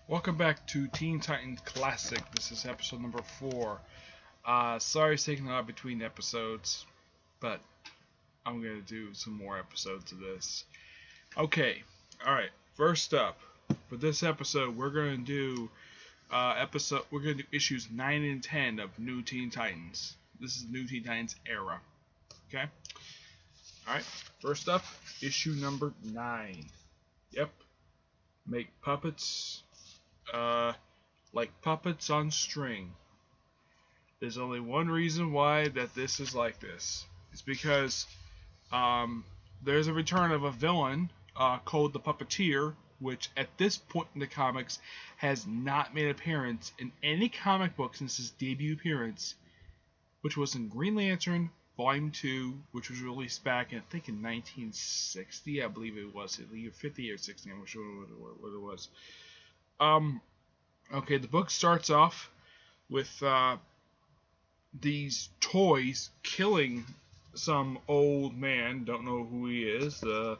Welcome back to Teen Titans Classic. This is episode number 4. Sorry it's taking a lot between episodes, but I'm going to do some more episodes of this. Okay, alright, first up, for this episode, we're going to do issues 9 and 10 of New Teen Titans. This is the New Teen Titans era. Okay? Alright, first up, issue number 9. Yep. Make puppets like puppets on string. There's only one reason why that this is like this. It's because there's a return of a villain called the Puppeteer, which at this point in the comics has not made an appearance in any comic book since his debut appearance, which was in Green Lantern Volume 2, which was released back in, I think, in 1960, I believe it was, either 50 or 60, I'm not sure what it was. Okay, the book starts off with these toys killing some old man. Don't know who he is. The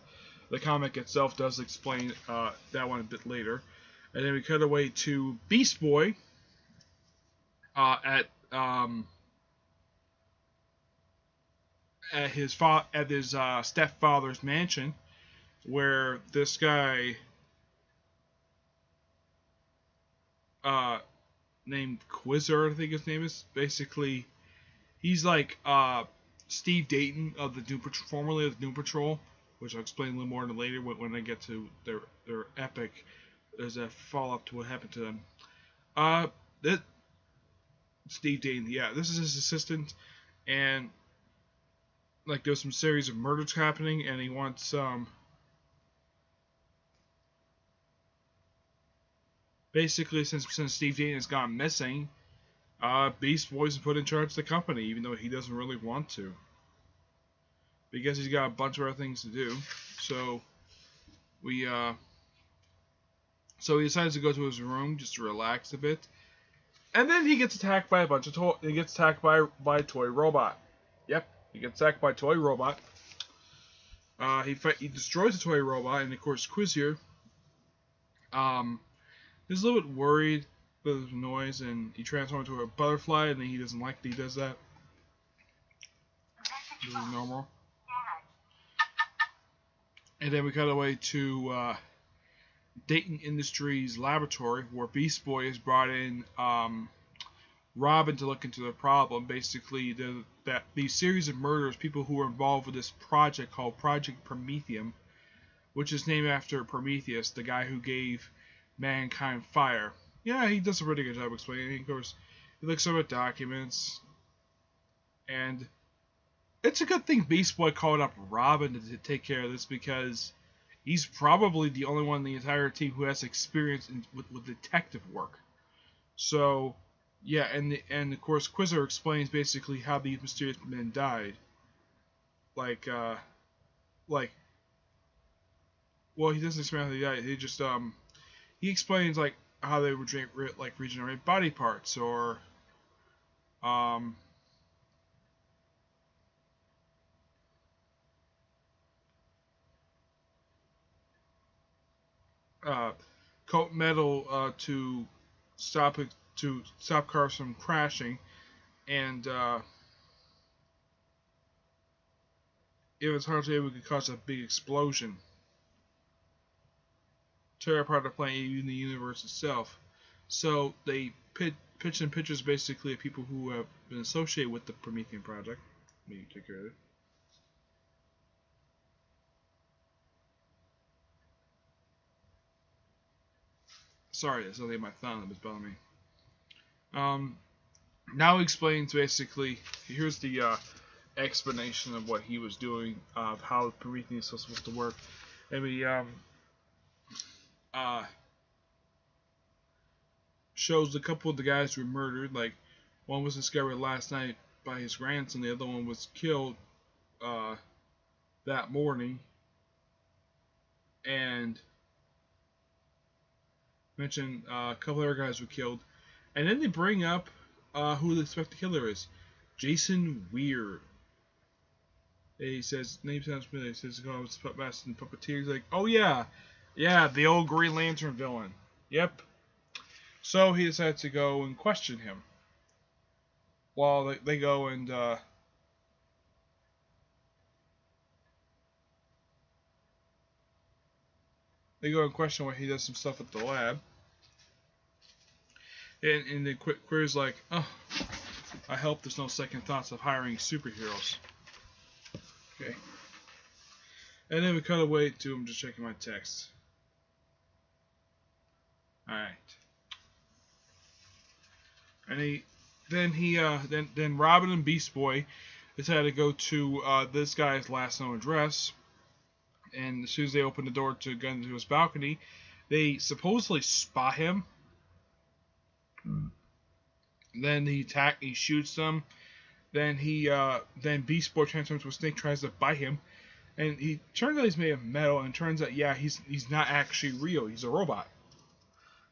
comic itself does explain that one a bit later. And then we cut away to Beast Boy at his stepfather's mansion, where this guy named Quizzer, I think his name is. Basically, he's like Steve Dayton of the Doom Patrol, formerly of the Doom Patrol, which I'll explain a little more later when I get to their epic. There's a follow-up to what happened to them. Steve Dayton, yeah, this is his assistant, and like there's some series of murders happening, and he wants basically since Steve Dayton has gone missing, Beast Boy's put in charge of the company, even though he doesn't really want to, because he's got a bunch of other things to do. So so he decides to go to his room just to relax a bit, and then he gets attacked by a bunch of he gets attacked by a toy robot. Yep, he gets attacked by a toy robot. He destroys the toy robot, and of course Quizzer he's a little bit worried with the noise, and he transforms into a butterfly, and then he doesn't like that he does that. This is normal. And then we cut away to Dayton Industries laboratory, where Beast Boy has brought in Robin to look into the problem. Basically, these series of murders, people who were involved with this project called Project Prometheum, which is named after Prometheus, the guy who gave mankind fire. Yeah, he does a pretty good job explaining it. Of course, he looks over at documents, and it's a good thing Beast Boy called up Robin to take care of this, because he's probably the only one in the entire team who has experience with detective work. So, yeah, and of course Quizzer explains basically how these mysterious men died. Well, he doesn't explain how they died. He just he explains like how they would regenerate body parts, or coat metal to stop cars from crashing, and if it's hard to, it could cause a big explosion, tear apart the planet, even the universe itself. So they pitch in pictures basically of people who have been associated with the Promethean project. Let me take care of it. Sorry, there's something in my thumb that was bothering me. Now he explains basically, here's the explanation of what he was doing, of how Prometheus was supposed to work. And he shows a couple of the guys who were murdered. Like, one was discovered last night by his grandson, the other one was killed that morning. And mention a couple of other guys were killed. And then they bring up who they expect the killer is. Jason Weir. He says, name sounds familiar. He says, oh, it's Master and Puppeteer. He's like, oh yeah, the old Green Lantern villain. Yep, So he decides to go and question him. While they go and question why he does some stuff at the lab. And then Queer's like, oh, I hope there's no second thoughts of hiring superheroes. Okay. And then we cut away to him just checking my text. Alright. And then Robin and Beast Boy decided to go to this guy's last known address. And as soon as they open the door to go into his balcony, they supposedly spot him. Then he shoots them. Then then Beast Boy transforms into a snake, tries to bite him, and he turns out he's made of metal, and it turns out he's not actually real. He's a robot.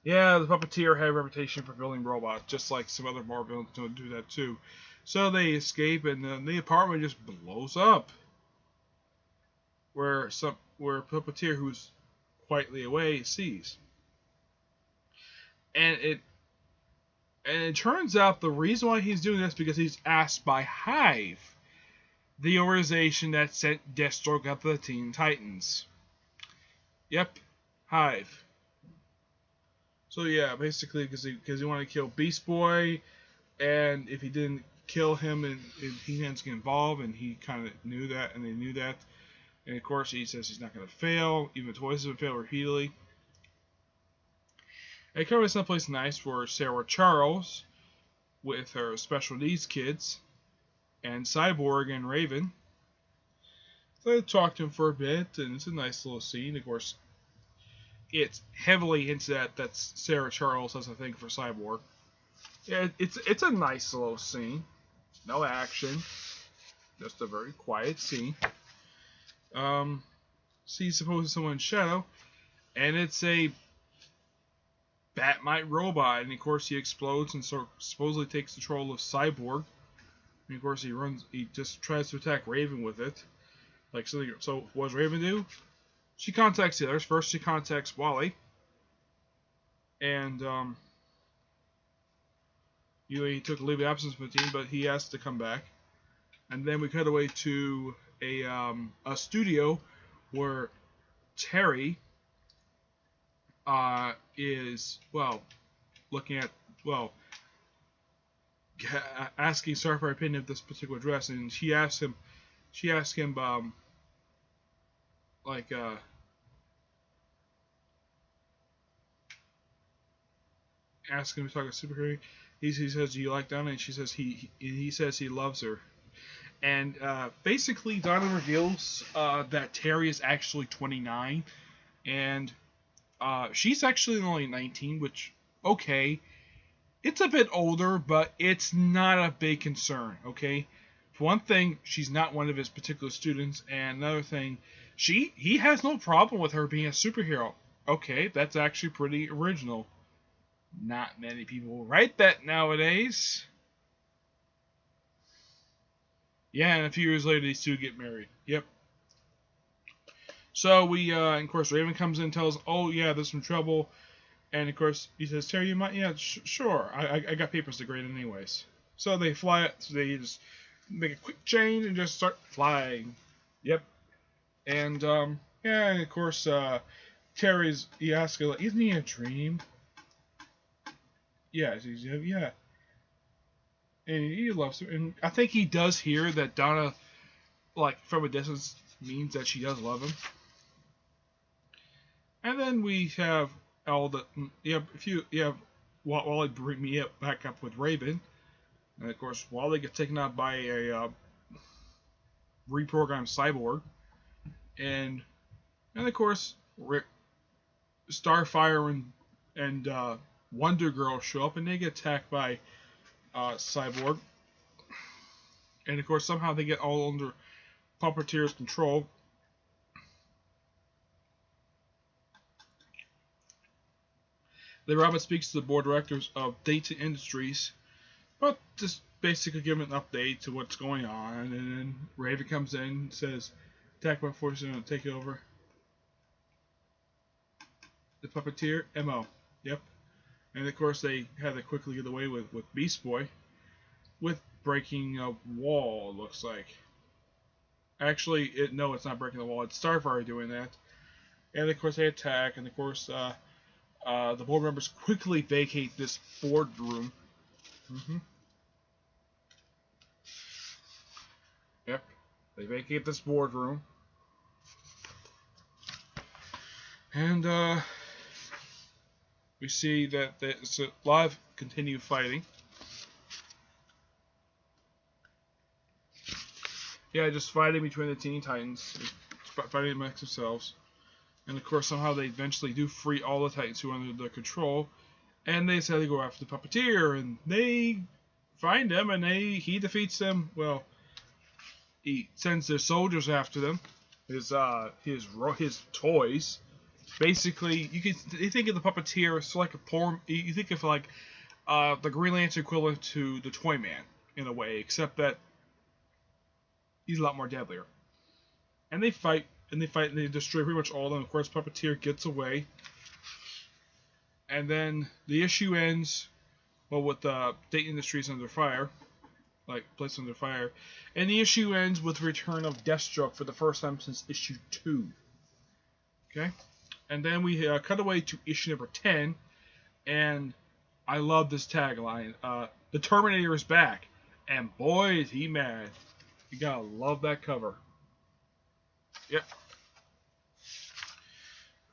Yeah, the Puppeteer had a reputation for building robots, just like some other Marvel villains do that too. So they escape, and the apartment just blows up. Where Puppeteer, who's quietly away, sees. And it turns out the reason why he's doing this is because he's asked by Hive, the organization that sent Deathstroke out to the Teen Titans. Yep, Hive. So yeah, basically because he wanted to kill Beast Boy, and if he didn't kill him, and He-Man's get involved, and he kind of knew that, and they knew that. And of course, he says he's not going to fail, even Toys have failed repeatedly. And comes someplace nice for Sarah Charles with her special needs kids and Cyborg and Raven. So they talk to him for a bit, and it's a nice little scene. Of course, it's heavily hinted at that Sarah Charles has a thing for Cyborg. Yeah, it's a nice little scene. No action, just a very quiet scene. Sees supposedly someone in shadow, and it's a Batmite robot, and of course he explodes and supposedly takes control of Cyborg. And of course he just tries to attack Raven with it. So what does Raven do? She contacts the others. First she contacts Wally. And he took a leave of absence from the team, but he has to come back. And then we cut away to a studio where Terry is looking at asking Starfire for opinion of this particular dress, and she asks him asking him to talk to superhero. He says, "Do you like Donna?" And she says he says he loves her. And basically, Donna reveals that Terry is actually 29, and she's actually only 19, which, okay, it's a bit older, but it's not a big concern, okay? For one thing, she's not one of his particular students, and another thing, he has no problem with her being a superhero. Okay, that's actually pretty original. Not many people write that nowadays. Yeah, and a few years later, these two get married. Yep. So of course, Raven comes in and tells, oh yeah, there's some trouble. And of course, he says, Terry, you might, yeah, sure. I got papers to grade anyways. So they fly it, so they just make a quick change and just start flying. Yep. And, yeah, and of course, he asks her, like, isn't he a dream? Yeah, yeah. And he loves her. And I think he does hear that Donna, like, from a distance, means that she does love him. And then we have Wally bring me back up with Raven. And of course, Wally gets taken out by a reprogrammed cyborg. And of course, Starfire and Wonder Girl show up, and they get attacked by Cyborg. And of course, somehow they get all under Puppeteer's control. The Robin speaks to the board of directors of Data Industries, but just basically giving an update to what's going on. And then Raven comes in and says, Attackbot Force is going to take over. The Puppeteer, MO. Yep. And of course, they had to quickly get away with Beast Boy with breaking a wall. It looks like. Actually, no, it's not breaking the wall. It's Starfire doing that. And of course, they attack. And of course, the board members quickly vacate this boardroom. Yep, they vacate this boardroom. And we see that Live continue fighting. Yeah, just fighting between the Teen Titans, fighting amongst themselves. And of course, somehow they eventually do free all the Titans who are under their control. And they decide to go after the Puppeteer, and they find him, and he defeats them. Well, he sends their soldiers after them. His toys. Basically, you think of the Puppeteer as like a poor. You think of like the Green Lantern equivalent to the Toyman in a way, except that he's a lot more deadlier. And they fight, and they destroy pretty much all of them. Of course, Puppeteer gets away. And then the issue ends, well, with Dayton Industries under fire. Like, placed under fire. And the issue ends with the return of Deathstroke for the first time since issue 2. Okay? And then we cut away to issue number 10. And I love this tagline. The Terminator is back. And boy, is he mad. You gotta love that cover. Yep.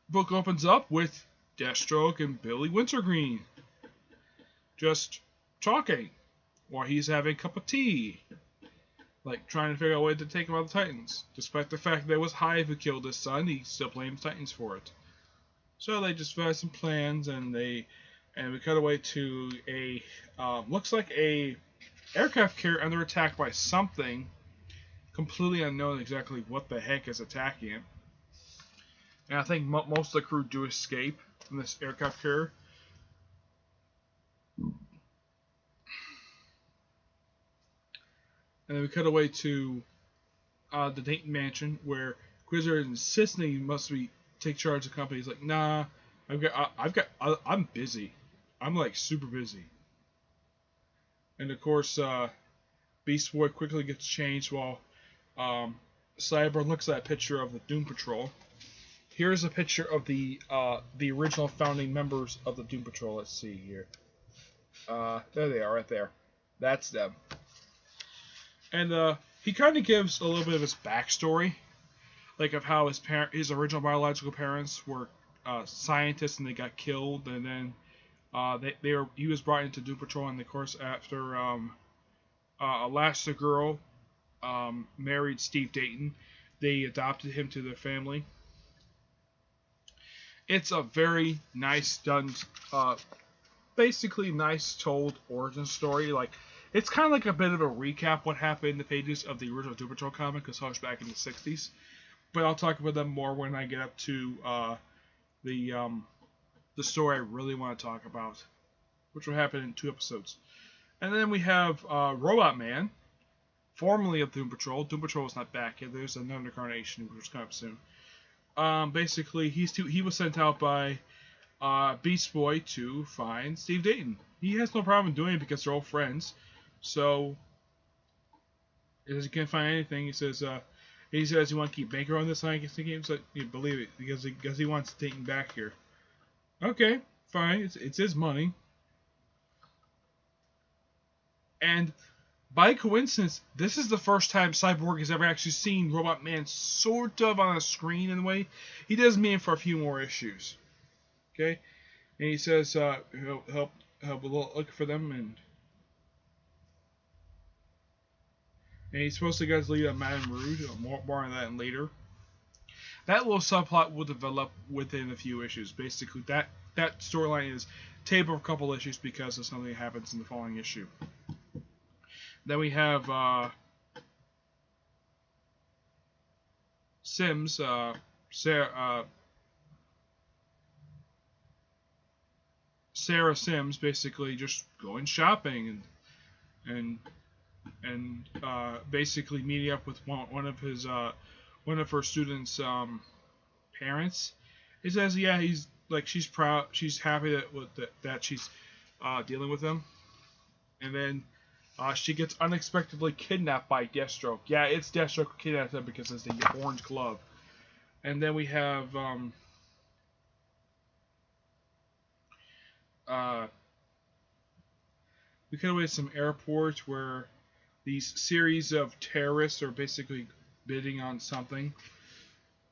Book opens up with Deathstroke and Billy Wintergreen just talking while he's having a cup of tea, like trying to figure out a way to take him out of the Titans. Despite the fact that it was Hive who killed his son, he still blames Titans for it. So they just devise some plans, and we cut away to a looks like a aircraft carrier under attack by something completely unknown exactly what the heck is attacking it. And I think most of the crew do escape from this aircraft carrier. And then we cut away to the Dayton mansion, where Quasar is insisting he must take charge of the company. He's like, nah, I'm busy. I'm like super busy. And of course, Beast Boy quickly gets changed while Cyborg looks at a picture of the Doom Patrol. Here's a picture of the original founding members of the Doom Patrol. Let's see here. There they are, right there. That's them. And he kind of gives a little bit of his backstory, like of how his original biological parents were scientists and they got killed, and then he was brought into Doom Patrol, and of course after Elastigirl married Steve Dayton, they adopted him to their family. It's a very nice done, basically nice told origin story. Like, it's kind of like a bit of a recap what happened in the pages of the original Doom Patrol comic, because I was back in the 60s. But I'll talk about them more when I get up to the story I really want to talk about, which will happen in 2 episodes. And then we have Robot Man, formerly of Doom Patrol. Doom Patrol is not back yet. There's another incarnation, which is coming up soon. Basically, he was sent out by Beast Boy to find Steve Dayton. He has no problem doing it because they're all friends. So, he says he can't find anything. He says he wants to keep Baker on this side. So you believe it because he wants Dayton back here. Okay, fine. It's his money. And by coincidence, this is the first time Cyborg has ever actually seen Robot Man sort of on a screen in a way. He does mean for a few more issues. Okay? And he says he'll help look for them, and he's supposed to guys lead on Madame Rouge. More on that later. That little subplot will develop within a few issues. Basically, that storyline is tabled for a couple issues because of something that happens in the following issue. Then we have Sims, Sarah Sims, basically just going shopping and basically meeting up with one of her students' parents. He says, yeah, like she's proud, she's happy that she's dealing with him, and then she gets unexpectedly kidnapped by Deathstroke. Yeah, it's Deathstroke who kidnapped him because it's the orange glove. And then we have we cut away to some airport where these series of terrorists are basically bidding on something.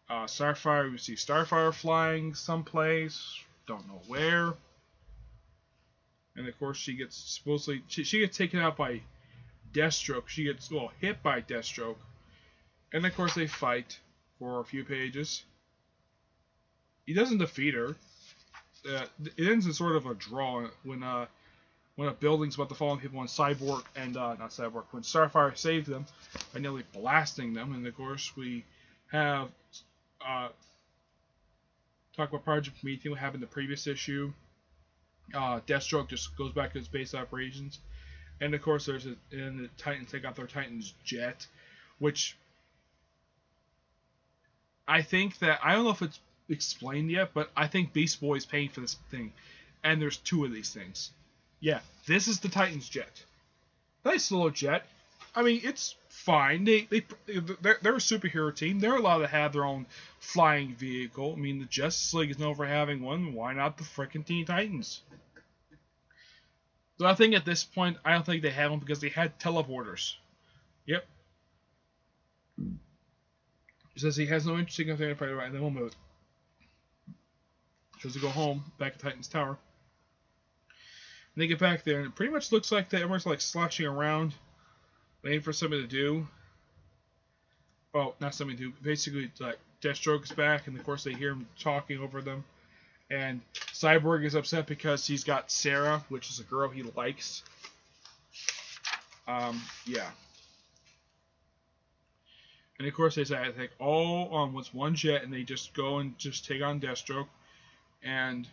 Starfire, we see Starfire flying someplace, don't know where. And of course, she gets supposedly she gets taken out by Deathstroke. She gets hit by Deathstroke, and of course they fight for a few pages. He doesn't defeat her. It ends in sort of a draw when a building's about to fall on people, when Cyborg and not Cyborg, when Starfire saves them by nearly blasting them. And of course we have talk about Project Prometheus, what happened in the previous issue. Deathstroke just goes back to his base operations, and of course and the Titans take out their Titans jet, which I think that I don't know if it's explained yet, but I think Beast Boy is paying for this thing, and there's two of these things. Yeah, this is the Titans jet. Nice little jet. I mean, it's fine. They're a superhero team. They're allowed to have their own flying vehicle. I mean, the Justice League is known for having one. Why not the frickin' Teen Titans? So I think at this point, I don't think they have them because they had teleporters. Yep. He says he has no interest in going to fight right at the moment. He has to go home, back at Titan's Tower. And they get back there, and it pretty much looks like everyone's like sloshing around, waiting for something to do. Oh, not something to do. Basically, like Deathstroke is back, and of course they hear him talking over them. And Cyborg is upset because he's got Sarah, which is a girl he likes. Yeah. And of course they say, I think, all on with one jet, and they just go and just take on Deathstroke. And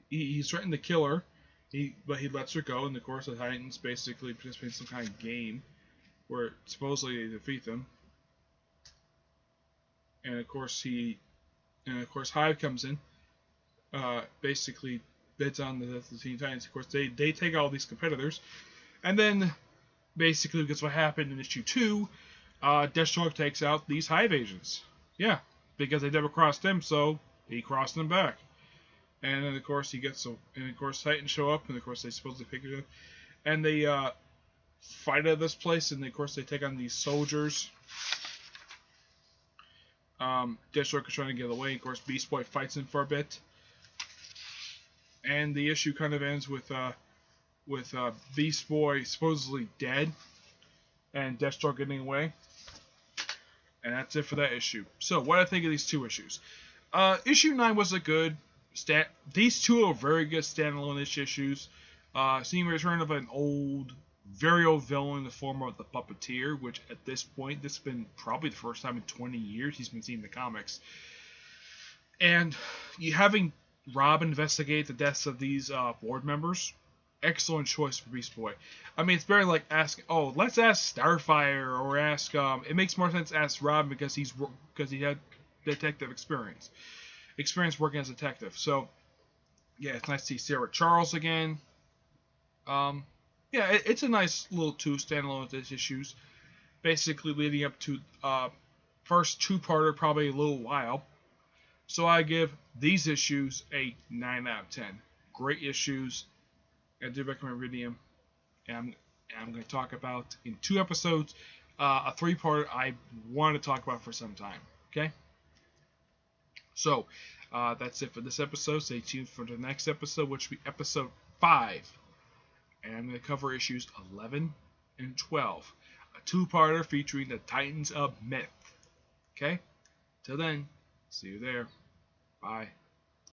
he's threatened to kill her, but he lets her go. And of course the Titans basically participate in some kind of game where supposedly they defeat them. And of course Hive comes in, basically bids on the Teen Titans. Of course they take all these competitors, and then basically because what happened in issue 2, Deathstroke takes out these Hive agents. Yeah, because they never crossed him, so he crossed them back. And then of course Titans show up, and of course they supposedly pick it up, and they fight at this place, and of course they take on these soldiers. Deathstroke is trying to get away. Of course, Beast Boy fights him for a bit, and the issue kind of ends with Beast Boy supposedly dead, and Deathstroke getting away. And that's it for that issue. So, what I think of these two issues? Issue 9 was a good these two are very good standalone-ish issues. Seeing the return of an very old villain in the form of the Puppeteer, which at this point, this has been probably the first time in 20 years he's been seen in the comics. And you having Rob investigate the deaths of these board members, excellent choice for Beast Boy. I mean, it's very like asking, let's ask Starfire, or ask, it makes more sense to ask Rob because he had detective experience working as a detective. So, yeah, it's nice to see Sarah Charles again. Yeah, it's a nice little two standalone issues, basically leading up to first two-parter probably a little while. So I give these issues a 9 out of 10. Great issues. I do recommend reading them. And I'm going to talk about in 2 episodes a 3-part I want to talk about for some time. Okay? So that's it for this episode. Stay tuned for the next episode, which will be episode 5. And I'm going to cover issues 11 and 12. A 2-parter featuring the Titans of Myth. Okay? Till then, see you there. Bye.